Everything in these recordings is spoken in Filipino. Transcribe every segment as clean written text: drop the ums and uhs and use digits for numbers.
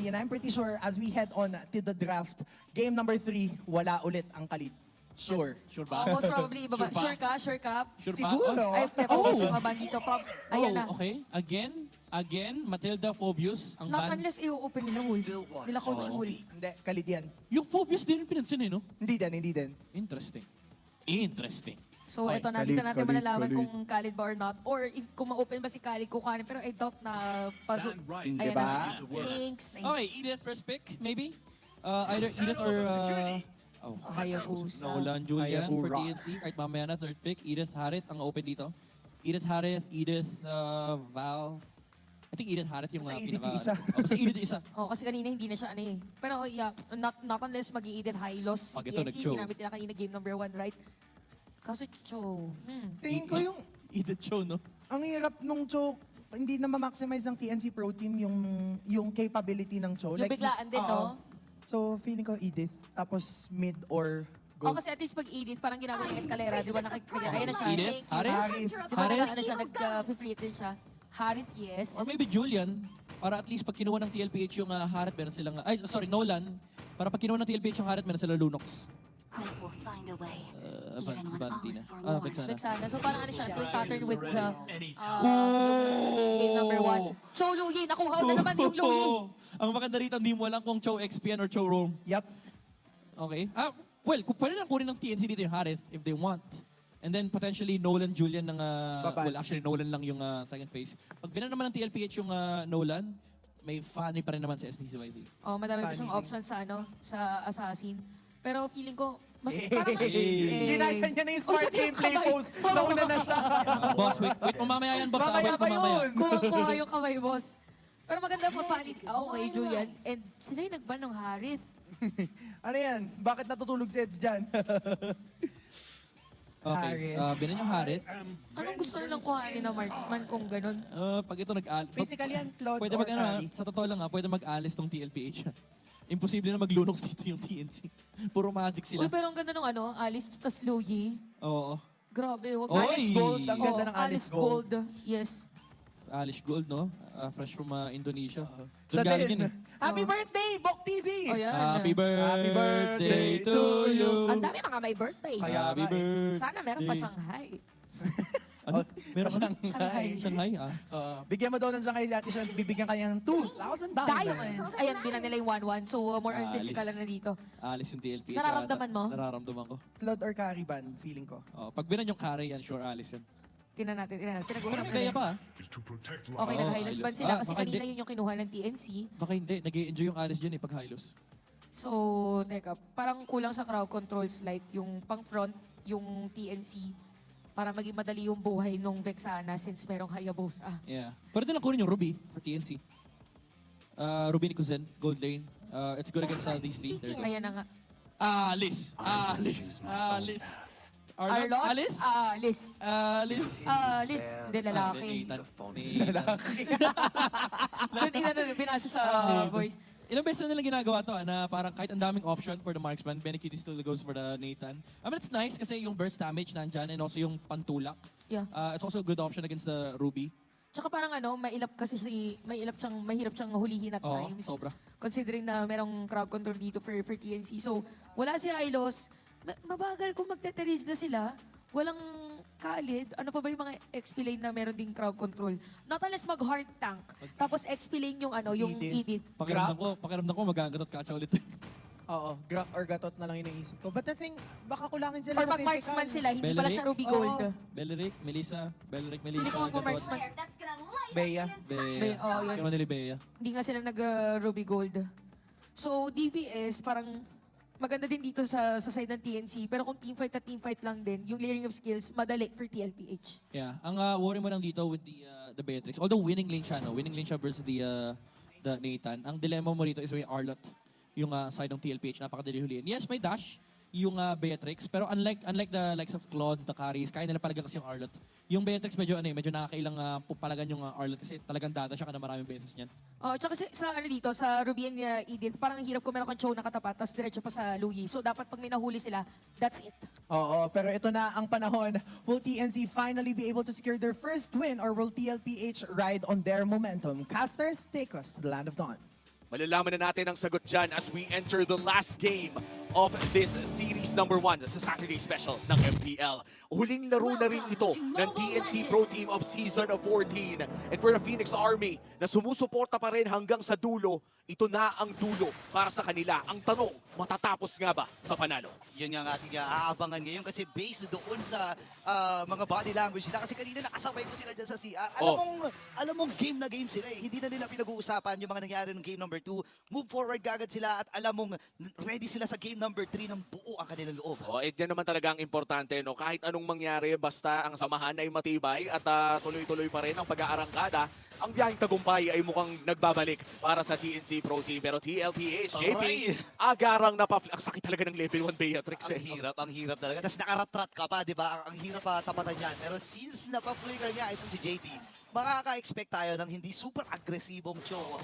and I'm pretty sure as we head on to the draft, game number 3, wala ulit ang Khalid. Sure. Sure ba? Most probably, ibaba. Sure ba? Sure ka? Sure ba? Siguro. Ay, pero gusto nga ba dito, Pop? Ayan na. Okay. Again, Matilda Phobius ang Not ban. unless i-open nila Wolf. Nila Coach Wolf. Hindi, Khalid yan. Yung Phobius din yung pinansin eh, no? Hindi din. Interesting. So, Okay. eto na, dito natin Khalid, malalaman Khalid. kung Khalid ba or not. Or if kung ma-open ba si Khalid, kukuhanin. Pero I doubt na pasok. Ayan Diba? na. Thanks. Okay, Edith first pick, maybe? Either Edith or... Hayabusa. Nolan Julian for Hayabusa. TNC. Kahit mamaya na, third pick. Edith Harris ang open dito. Edith Harris, Val. I think Edith Harris yung Basta mga Edith pinaka... isa. Basta Edith isa. Oh, kasi kanina hindi na siya ano eh. Pero yeah, not unless mag-i-edit Hylos. Pag ito TNC, nag-show. ginamit nila kanina game number 1, right? Kasi Cho. Tingin ko Edith Cho, no? ang hirap nung Cho, hindi na ma-maximize ng TNC Pro Team yung capability ng Cho. Yung biglaan din, oo. no? So, feeling ko Edith, tapos mid or Oh, gold. kasi at least pag edit, parang ginagawa ng escalera. Di ba nakikita? Ayan na siya. Edith? Thank you. Harris? Di ba nag-ano siya, nag-free din siya? Harith, yes. Or maybe Julian, para at least pag kinuha ng TLPH yung Harit, meron silang... Ay, sorry, Nolan. Para pag kinuha ng TLPH yung Harit, meron silang Lunox. Hope will find a way, even when all Valentina. is forlorn. Vexana. Vexana. So parang ano siya, same pattern with the game number 1. Cho Luyi, nakuha na naman yung Luyi. Ang maganda rito, hindi mo alam kung Cho XPN or Cho Rome. Yup. Okay. Well, pwede lang kunin ng TNC dito yung Harith if they want. And then potentially Nolan Julian ng... Baban. well, actually Nolan lang yung second phase. Pag binan naman ng TLPH yung Nolan, may funny pa rin naman sa SDCYZ. Oh, madami pa siyang Funny. options sa ano, sa Assassin. Pero feeling ko, mas Eh, parang... Ginaya niya na yung smart Oh, gameplay kamay. pose. Nauna na siya. Boss, wait mo mamaya yan, boss. Mamaya Wait mo pa mamaya. yun. Kuha yung kamay, boss. Pero maganda po pa rin. Okay, Julian. And sila yung nagban ng Harith. Ano yan? Bakit natutulog si Eds dyan? Okay. Harith. Binan yung Harith. Anong gusto nilang kuhanin na marksman kung ganun? Pag ito nag-alis... Basically yan, Claude Pwede or mag, Kali. sa totoo lang pwede mag-alis tong TLPH. Imposible na maglunox dito yung TNC. Puro magic Uy, sila. pero ang ganda nung ano, Alice tas Luyi. Oo. Grabe, wag Oy! Alice Gold. Ang ganda ng Alice Gold. Yes. Alice Gold, no? Fresh from Indonesia. Siya Doon galing din. yun eh. Happy birthday, Bok TZ! Oh, yan. Happy birthday to you. Ang dami mga may birthday. Kaya Happy nga eh. birthday. Sana meron pa Shanghai. Ano? Meron pa Shanghai. Shanghai, Bigyan mo daw ng siya kay Ate Shans, bibigyan kanya ng 2,000 Diamonds. Ayan, binan nila yung 1-1. So, more on Alice. physical na dito. Alice yung TLPH. Nararamdaman mo? Nararamdaman ko. Claude or Cariban, feeling ko. Pag binan yung carry yan, sure Alice yan. Tingnan natin. Pero Pinag-uusap may na Bea rin. pa. is to protect Okay, lives. nag-highlos ban sila kasi baka kanina hindi. yun yung kinuha ng TNC. Baka hindi. Nag-i-enjoy yung Alice dyan pag highlos. So, teka, parang kulang sa crowd control slide yung pang-front, yung TNC, para maging madali yung buhay nung Vexana since merong Hayabusa. Yeah. Pwede lang kunin yung Ruby for TNC. Ruby ni Kuzen, Gold Lane. It's good against these three. There you go. Ayan na nga. Alice! Arlot? Alice? Alice. Alice? Alice. Hindi, lalaki. Doon inano, binasa sa voice. Ilang beses na nilang ginagawa to na parang kahit ang daming option for the marksman, Benny Kitty still goes for the Nathan. I mean, it's nice kasi yung burst damage nandyan and also yung pantulak. Yeah. It's also a good option against the Ruby. Tsaka parang ano, mahirap siyang hulihin at Oo, times. sobra. Considering na merong crowd control dito for TNC. So, wala si Hylos. Mabagal kung magteteris na sila. Walang Khalid. Ano pa ba yung mga XP lane na meron ding crowd control? Not unless mag-hard tank. Tapos XP lane yung ano, yung Edith. Edith. Pakiramdam ko magagatot kacha ulit. Oo, Grak or Gatot na lang iniisip ko. But the thing, baka kulangin sila Or sa mag-marksman physical. sila, hindi pala siya Ruby Oo. Gold. Belleric, Melissa. Hindi ko Gatot. mag-marksman. That's gonna light Bea. Bea. Oh, yun. Kaya nila Bea. Hindi nga sila nag-Ruby Gold. So, DPS, parang maganda din dito sa side ng TNC. Pero kung teamfight at teamfight lang din, yung layering of skills, madali for TLPH. Yeah, ang worry mo lang dito with the Beatrix, although winning lane siya, no? Winning lane siya versus the Nathan. Ang dilemma mo rito is may Arlot, yung side ng TLPH, napakadali huliin. Yes, may dash, yung Beatrix, pero unlike the likes of Claude, the carries, kaya nila palagan kasi yung Arlot. Yung Beatrix medyo medyo nakakailang pupalagan yung Arlot kasi talagang data siya ka na maraming beses niyan. Tsaka sa ano dito, sa Ruby and Edith, parang hirap kung meron kang Cho na katapat, tapos diretso pa sa Luyi. So dapat pag may nahuli sila, that's it. Oo, pero ito na ang panahon. Will TNC finally be able to secure their first win or will TLPH ride on their momentum? Casters, take us to the land of dawn. Malalaman na natin ang sagot dyan as we enter the last game of this series number 1 sa Saturday Special ng MPL. Huling laro na rin ito ng TNC Pro Team of Season of 14. And for the Phoenix Army na sumusuporta pa rin hanggang sa dulo, ito na ang dulo para sa kanila. Ang tanong, matatapos nga ba sa panalo? Yun nga ang ating aabangan ngayon kasi based doon sa mga body language nila. Kasi kanina nakasabay ko sila dyan sa CR. Alam mong game na game sila eh. Hindi na nila pinag-uusapan yung mga nangyari ng game number 2. Move forward kagad sila at alam mong ready sila sa game number 3 ng buo ang kanilang loob. Yan naman talaga ang importante. No? Kahit anong mangyari, basta ang samahan ay matibay at tuloy-tuloy pa rin ang pag-aarangkada. Ang biyaheng tagumpay ay mukhang nagbabalik para sa TNC Pro Team. Pero TLPH, JP, Aray! agarang ang sakit talaga ng level 1 Beatrix. Ang hirap talaga. Tapos nakaratrat ka pa, di ba? Ang hirap pa tapatan yan. Pero since napaflicker niya ito si JP, makaka-expect tayo ng hindi super agresibong show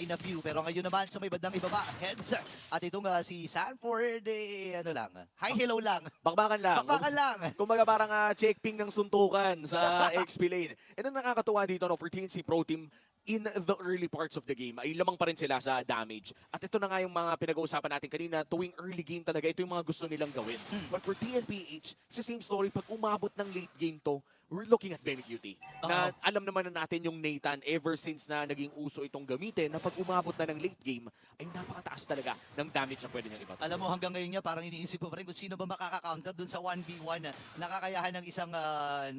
in a few. Pero ngayon naman sa may bandang ibaba, heads. At itong si Sanford, hi, hello lang. Bakbakan lang. Bakbakan lang. Kumbaga parang check ping ng suntukan sa XP lane. And ang nakakatuwa dito no, for TNC Pro Team, in the early parts of the game, ay lamang pa rin sila sa damage. At ito na nga yung mga pinag-uusapan natin kanina, tuwing early game talaga, ito yung mga gusto nilang gawin. But for TNPH, sa same story, pag umabot ng late game to, we're looking at Benny Cutie. Na alam naman na natin yung Nathan ever since na naging uso itong gamitin, na pag umabot na ng late game, ay napakataas talaga ng damage na pwede niyang iba. Alam mo, hanggang ngayon nga, parang iniisip mo pa rin kung sino ba makaka-counter dun sa 1v1 na kakayahan ng isang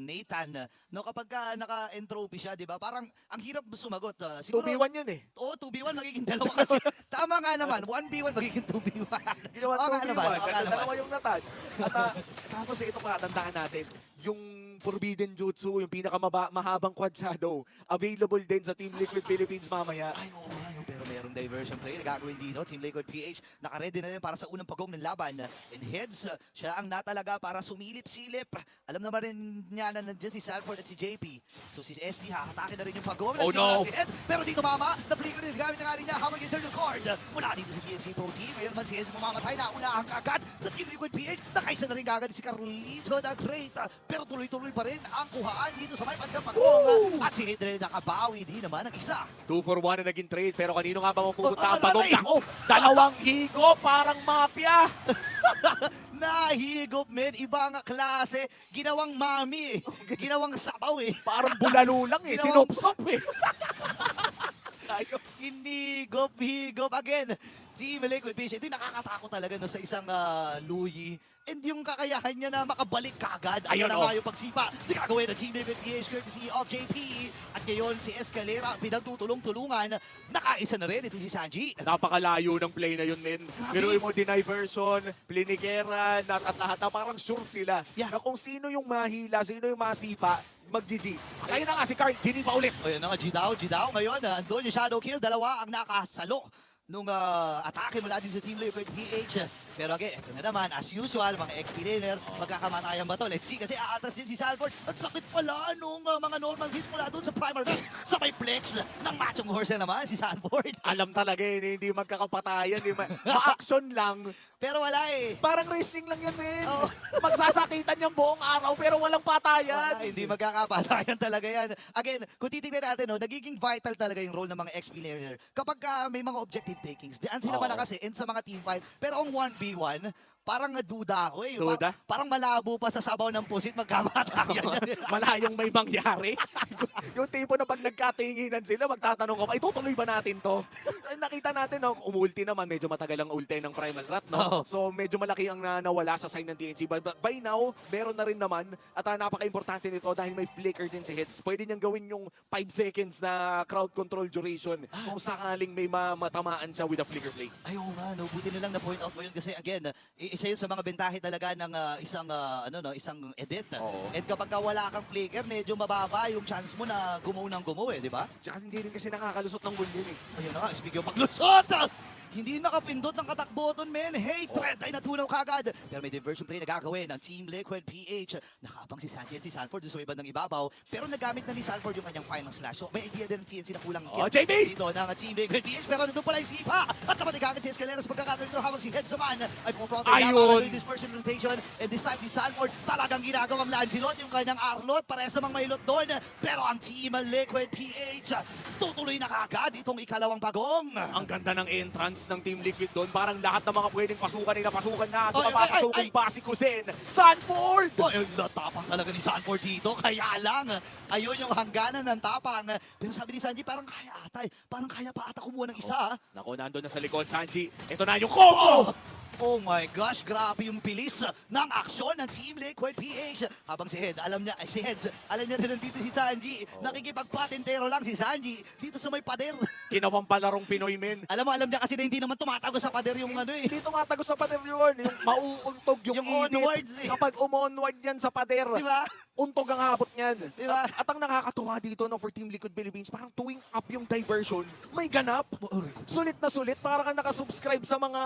Nathan. No, kapag naka-entropy siya, di ba? Parang ang hirap sumagot. Siguro, 2v1 yun eh. Oo, 2v1 magiging dalawa kasi. Tama nga naman, 1v1 magiging 2v1. Ginawa Oo nga 2v1, naman, oo nga naman. dalawa yung natag. At tapos ito pa, tandaan natin, yung Forbidden Jutsu, yung pinakamahabang quad shadow, available din sa Team Liquid Philippines mamaya. Ay, oo nga, no, pero merong diversion play na gagawin dito. Team Liquid PH, naka-ready na rin para sa unang pagong ng laban. And heads, siya ang natalaga para sumilip-silip. Alam naman rin niya na nandiyan si Sanford at si JP. So si SD, hakatake na rin yung pagong. Oh, no. Si Heads, pero dito mama, na-flicker din. Gamit na nga rin niya, hawag yung turtle cord. Mula dito sa TNC Pro Team. Ngayon man si Heads mamamatay na una ang agad. Sa Team Liquid PH, nakaisa na rin agad si Carlito the Great. Pero tuloy-tuloy pa rin ang kuhaan dito sa may bandang pagong. At si Hedre nakabawi din naman ang isa. 2 for 1 na naging trade, pero kanino nga ba mapupunta ang Aray! bagong tako? Dalawang higo, parang mafia. Nahigop, men. Ibang klase. Ginawang mami eh. Ginawang sabaw eh. Parang bulalo lang eh, sinupsop eh. Hinigop, higop again. Team Liquid Fish. Ito yung nakakatakot talaga no, sa isang Luyi. And yung kakayahan niya na makabalik kagad. Ayun na nga yung pagsipa. Gagawin ng Team Liquid PH courtesy of JP. At ngayon si Escalera pinagtutulong-tulungan. Nakaisa na rin ito si Sanji. Napakalayo ng play na yun, men. Pero yung diversion, plinikeran, at lahat na parang sure sila na kung sino yung mahila, sino yung masipa, mag-GG. Kaya na nga si Carl, GG pa ulit. O yun na nga, G-Dow ngayon. Andun yung Shadow Kill, dalawa ang nakasalo nung atake mula din sa Team Liquid PH. Pero again, ito na naman, as usual, mga XP laner, magkakamatayan ba to? Let's see, kasi aatras din si Sanford. At sakit pala nung mga normal hits mula doon sa primer rush. Sa may flex ng machong horse na naman, si Sanford. Alam talaga eh, hindi magkakapatayan. Ma-action lang. Pero wala eh. Parang wrestling lang yan, men. Oo. Magsasakitan yung buong araw, pero walang patayan. Wala, hindi magkakapatayan talaga yan. Again, kung titignan natin, no, nagiging vital talaga yung role ng mga XP laner. Kapag may mga objective takings, diyan sila malakas eh, and sa mga team fight. Pero ang 1v1, parang duda ako eh. Duda? Parang malabo pa sa sabaw ng pusit magkamatayan. Malayong may mangyari. Yung tipo na pag nagkatinginan sila, magtatanong ko, itutuloy ba natin to? Nakita natin, no, umulti naman, medyo matagal ang ulti ng Primal Rat, no? Oo. So medyo malaki ang nawala sa side ng TNC. But by now, meron na rin naman, at napaka-importante nito dahil may flicker din si Hits. Pwede niyang gawin yung 5 seconds na crowd control duration kung sakaling may matamaan siya with a flicker play. Ayaw nga, no, buti na lang na point out mo yun kasi again, isa yun sa mga bentahe talaga ng isang edit. Oo. And kapag wala kang flicker, medyo mababa yung chance mo na gumaw ng gumaw eh, di ba? Tsaka hindi rin kasi nakakalusot ng goal yun eh. Ayun na nga, speaking of paglusot! Hindi nakapindot ng attack button, men. Hey, threat ay natunaw kagad. Pero may diversion play na gagawin ng Team Liquid PH. Nakabang si Sanji at si Sanford doon sa may bandang ibabaw. Pero nagamit na ni Sanford yung kanyang final slash. So may idea din ng TNC na kulang Oh, JB! dito ng Team Liquid PH. Pero nandun pala yung sipa. At naman agad si Escalera sa pagkakataon dito habang si Head Saman ay pumufront Ayun! ng dispersion rotation. And this time si Sanford talagang ginagawang Lancelot yung kanyang Arlot. Parehas namang may lot doon. Pero ang Team Liquid PH tutuloy na kagad itong ikalawang bagong. Ang ganda ng entrance ng Team Liquid doon. Parang lahat ng mga pwedeng pasukan ay napasukan na. Ito Ay, papapasukong ay, pa si Kusin. Sanford! Oh, yung natapang talaga ni Sanford dito. Kaya lang, ayun yung hangganan ng tapang. Pero sabi ni Sanji, parang kaya ata eh. Parang kaya pa ata kumuha ng isa. Naku, nandun na sa likod, Sanji. Ito na yung combo! Oh my gosh, grabe yung bilis ng aksyon ng Team Liquid PH. Habang si Head, alam niya rin nandito si Sanji. Nakikipagpatintero lang si Sanji dito sa may pader. Kinawang palarong Pinoy, men. alam niya kasi na hindi naman tumatago sa pader yung ano eh. Hindi tumatagos sa pader yun. Yung mauuntog yung, Yung init. onwards eh. Kapag umonward yan sa pader, Di ba? untog ang habot niyan. Diba? At ang nakakatuwa dito no, for Team Liquid Philippines, parang tuwing up yung diversion, may ganap. Sulit na sulit, para kang nakasubscribe sa mga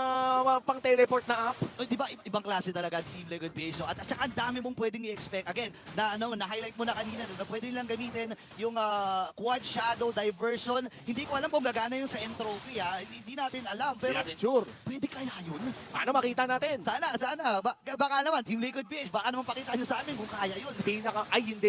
pang-teleport na app. Oh, di ba ibang klase talaga ang Team Liquid PH. At saka ang dami mong pwedeng i-expect. Again, na-highlight mo na kanina na pwede nilang gamitin yung quad shadow diversion. Hindi ko alam kung gagana yung sa entropy Hindi natin alam. Hindi Pero natin sure. pwede kaya yun? Sana makita natin. Sana. Baka naman, Team Liquid PH, baka naman pakita nyo sa amin kung kaya yun. Hindi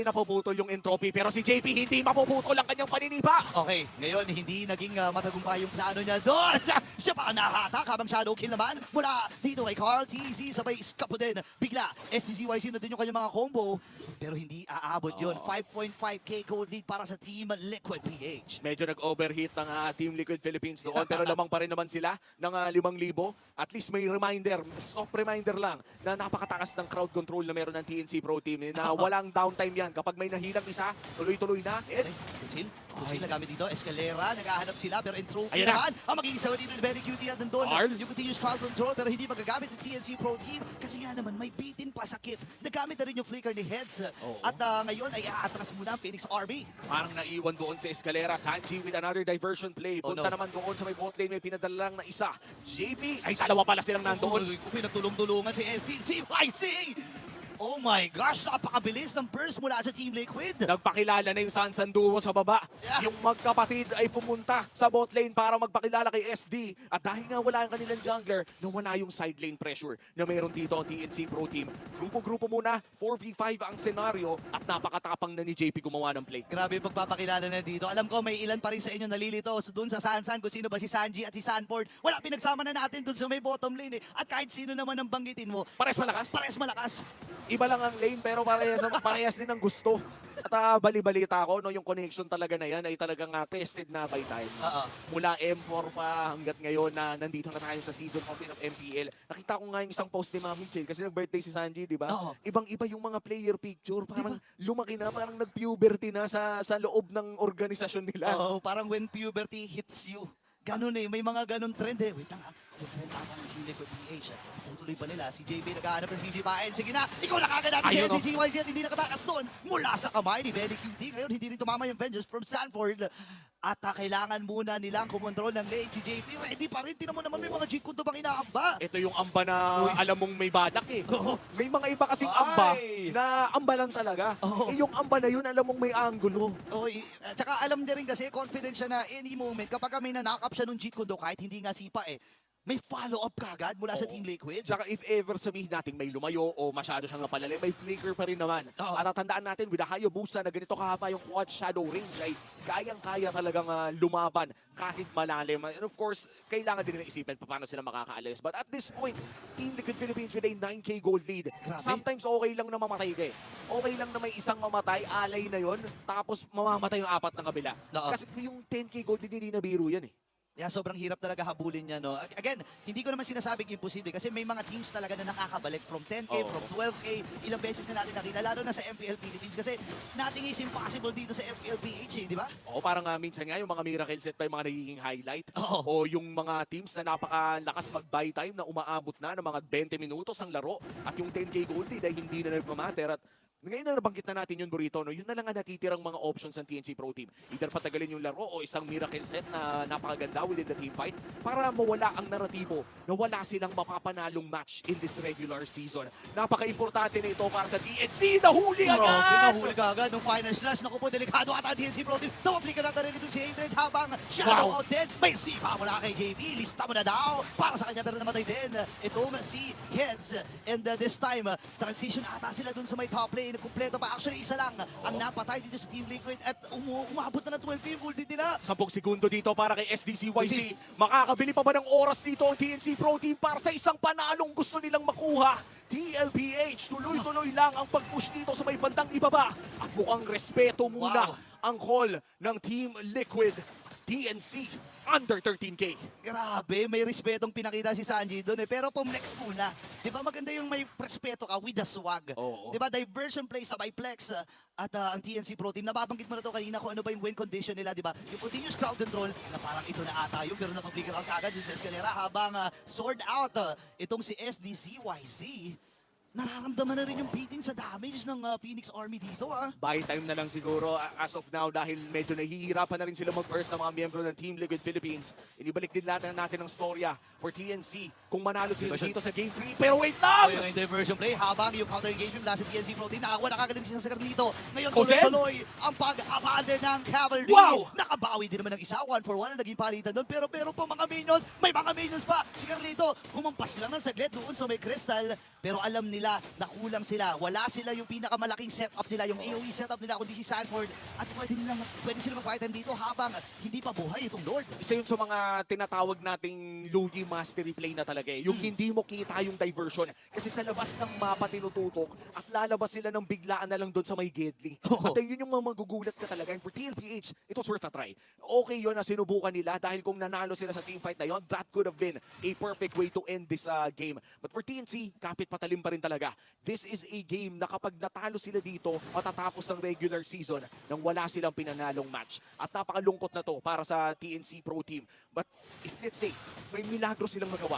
napuputol yung entropy, pero si JP hindi mapuputol ang kanyang paninipa. Okay, ngayon hindi naging matagumpay yung plano niya doon. Siya pa ang nahatak habang shadow kill naman mula dito kay Carl TZ sabay iskapo din. Bigla, STCYC na din yung kanyang mga combo. Pero hindi aabot yun. 5.5k gold lead para sa Team Liquid PH. Medyo nag-overheat ng Team Liquid Philippines doon, pero lamang pa rin naman sila ng 5,000. At least may reminder, soft reminder lang, na napakatakas ng crowd control na meron ng TNC Pro Team, na walang downtime yan. Kapag may nahilang isa, tuloy-tuloy na. It's Kusil na gamit dito. Escalera, naghahanap sila pero entropy Ayan na. naman. Ang mag-iisawa dito ni Very Cutie at nandun. Carl. Yung continuous crowd control pero hindi magagamit ng TNC Pro Team kasi nga naman may bitin pa sa kits. Nagamit na rin yung flicker ni Heads. At ngayon ay aatras muna ang Phoenix Army. parang naiwan doon sa Escalera. Sanji with another diversion play. Oh, Punta no. naman doon sa may bot lane. May pinadala lang na isa. JP, ay dalawa pala silang nandoon. Pinagtulong-tulungan si STCYC. Oh my gosh, napakabilis ng burst mula sa Team Liquid. Nagpakilala na yung Sansan Duo sa baba. Yeah. Yung magkapatid ay pumunta sa bot lane para magpakilala kay SD. At dahil nga wala ang kanilang jungler, nawala yung side lane pressure na meron dito ang TNC Pro Team. Grupo-grupo muna, 4v5 ang senaryo at napakatapang na ni JP gumawa ng play. Grabe yung pagpapakilala na dito. Alam ko may ilan pa rin sa inyo nalilito doon sa Sansan kung sino ba si Sanji at si Sanford. Wala, pinagsama na natin doon sa may bottom lane eh. At kahit sino naman ang banggitin mo, Pares malakas. pares malakas. Iba lang ang lane pero parehas din ang gusto. At bali-balita ko, no, yung connection talaga na yan ay talagang tested na by time. Mula M4 pa hanggat ngayon na nandito na tayo sa season 14 of MPL. Nakita ko nga yung isang post ni Mami Chill kasi nag-birthday si Sanji, di ba? Oo. Ibang-iba yung mga player picture. Parang lumaki na, parang nag-puberty na sa loob ng organisasyon nila. Oo, parang when puberty hits you. Ganun eh, may mga ganun trend eh. Wait lang yung trend ata ng Team Liquid PH. Tuloy pa nila, si JB naghahanap ng sisipain. Sige na, ikaw na kagad natin Ayun, si SCCYC at hindi nakatakas doon. Mula sa kamay ni Very Cutie. Ngayon, hindi rin tumama yung vengeance from Sanford. At kailangan muna nilang kumontrol ng lane. Si JP ready pa rin. Tinan mo naman may mga G-Kundo bang inaamba. Ito yung amba na alam mong may balak eh. May mga iba kasing amba na amba lang talaga. Oo. Eh, yung amba na yun, alam mong may angulo. Okay, at saka alam niya rin kasi, confident siya na any moment, kapag may na-knock up siya ng G-Kundo, kahit hindi nga sipa eh, may follow-up kagad mula sa Team Liquid. Tsaka if ever sabihin natin may lumayo o masyado siyang napalalim, may flicker pa rin naman. Oo. At tandaan natin, with a Hayabusa na ganito kahaba yung quad shadow range ay kayang-kaya talagang lumaban kahit malalim. And of course, kailangan din nila isipin paano sila makakaalis. But at this point, Team Liquid Philippines with a 9k gold lead. Grabe. Sometimes okay lang na mamatay ka eh. Okay lang na may isang mamatay, alay na yon, tapos mamamatay yung apat ng kabila. Oo. Kasi yung 10k gold lead, hindi na biro yan eh. Yeah, sobrang hirap talaga habulin niya, no? Again, hindi ko naman sinasabing imposible kasi may mga teams talaga na nakakabalik from 10k, Oo. from 12k. Ilang beses na natin nakita, lalo na sa MPL Philippines kasi nothing is impossible dito sa MPL PH, eh, di ba? Oo, parang minsan nga yung mga miracle set pa yung mga nagiging highlight. Oo. O yung mga teams na napakalakas mag-buy time na umaabot na ng mga 20 minutos ang laro. At yung 10k gold lead ay hindi na nagmamatter. At Ngayon na nabanggit na natin yun, Burrito, no? Yun na lang ang natitirang mga options ng TNC Pro Team. Either patagalin yung laro o isang miracle set na napakaganda within the team fight para mawala ang naratibo na wala silang mapapanalong match in this regular season. Napaka-importante na ito para sa TNC. Nahuli Grabe, agad! nahuli ka agad ng final slash. Naku po, delikado ata ang TNC Pro Team. Nawapli ka na rin ito si Adrian habang shadow out din. May sipa mula kay JP. Lista mo na daw para sa kanya pero namatay din. Itong si Heads. And this time, transition ata sila dun sa may top lane. Kumpleto pa. Actually, isa lang ang napatay dito sa Team Liquid at umabot na ng 12 yung ulti nila. 10 segundo dito para kay SDCYC. Makakabili pa ba ng oras dito ang TNC Pro Team para sa isang panalong gusto nilang makuha? TLPH, tuloy-tuloy lang ang pag-push dito sa may bandang ibaba. At mukhang respeto muna Wow. ang call ng Team Liquid. TNC under 13K. Grabe, may respetong pinakita si Sanji doon eh. Pero pumlex muna. Di ba maganda yung may respeto ka with the swag? Oo. Di ba diversion play sa flex at ang TNC Pro Team. Nababanggit mo na to kanina kung ano ba yung win condition nila, di ba? Yung continuous crowd control na parang ito na ata yung pero napag-flicker out agad din sa Escalera habang sword out itong si SDCYZ. Nararamdaman na rin yung beating sa damage ng Phoenix Army dito Buy time na lang siguro as of now dahil medyo nahihirapan na rin sila mag-burst ng mga miyembro ng Team Liquid Philippines. Inibalik din natin ang storya for TNC kung manalo sila dito sa Game 3. Pero wait lang! Ayun ang diversion play habang yung counter engagement mula sa TNC Pro Team. Nakakuha nakagaling siya sa Carlito. Ngayon Jose? tuloy-tuloy ang pag-abandon ng Cavalry. Wow! Nakabawi din naman ng isa. 1-for-1 ang naging palitan doon. Pero meron pa mga minions. May mga minions pa. Si Carlito humampas lang ng saglit doon sa may crystal. Pero alam nila na kulang sila. Wala sila yung pinakamalaking setup nila. Yung AoE setup nila kundi si Sanford. At pwede sila mag-fight time dito habang hindi pa buhay itong Lord. Isa yun sa mga tinatawag nating Logi Mastery Play na talaga eh. Yung hindi mo kita yung diversion. Kasi sa labas ng mapa tinututok at lalabas sila ng biglaan na lang doon sa may Gedli. At yun yung mga magugulat ka talaga. And for TLPH, it was worth a try. Okay yun na sinubukan nila dahil kung nanalo sila sa team fight na yun, that could have been a perfect way to end this game. But for TNC, kapit patalim pa rin talaga. This is a game na kapag natalo sila dito, matatapos ang regular season nang wala silang pinanalong match. At napakalungkot na to para sa TNC Pro Team. But if let's say, may milagro silang magawa,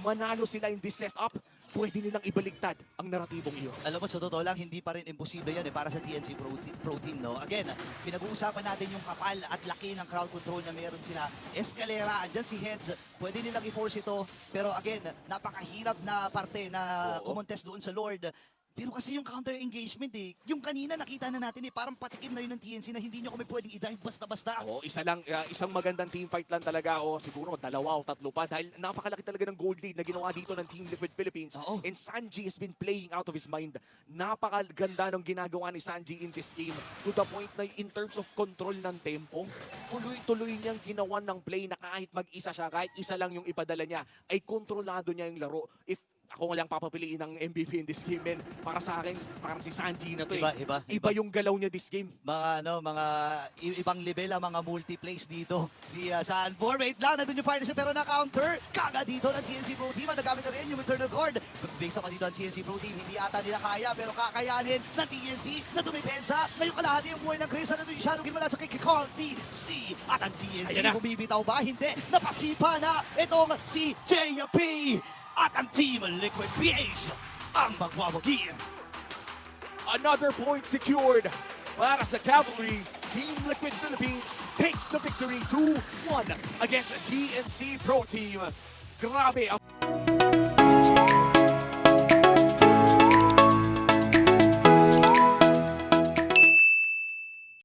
manalo sila in this setup, pwede nilang ibaligtad ang naratibong iyon. Alam mo, sa totoo lang, hindi pa rin imposible yan para sa TNC Pro Team, no? Again, pinag-uusapan natin yung kapal at laki ng crowd control na meron sila. Escalera, andyan si Heads, pwede nilang i-force ito. Pero again, napakahirap na parte na kumontes doon sa Lord. Pero kasi yung counter engagement yung kanina nakita na natin parang patikim na yun ng TNC na hindi nyo kami pwedeng i-dive basta-basta. Oo, isang magandang team fight lang talaga o siguro dalawa o tatlo pa dahil napakalaki talaga ng gold lead na ginawa dito ng Team Liquid Philippines. Oo. And Sanji has been playing out of his mind. Napakaganda ng ginagawa ni Sanji in this game to the point na in terms of control ng tempo, tuloy-tuloy niyang ginawa ng play na kahit mag-isa siya, kahit isa lang yung ipadala niya, ay kontrolado niya yung laro. If ako nga lang papapiliin ng MVP in this game, men. Para sa akin, parang si Sanji na to Iba yung galaw niya this game. Mga ibang level ang mga multi-plays dito. Di Sanford, wait lang, nandun yung finishing pero na-counter. Kaga dito ng CNC Pro Team, nagamit na rin yung Eternal Guard. Base pa dito ang CNC Pro Team, hindi ata nila kaya pero kakayanin ng TNC na dumipensa. Ngayong kalahati yung buhay ng Chris, nandun yung Shadow King mula sa Kikikol TC. At ang TNC, bumibitaw ba? Hindi, napasipa na itong si JP. At ang Team Liquid PH ang magwawagi. Another point secured para sa Cavalry. Team Liquid Philippines takes the victory 2-1 against TNC Pro Team. Grabe ang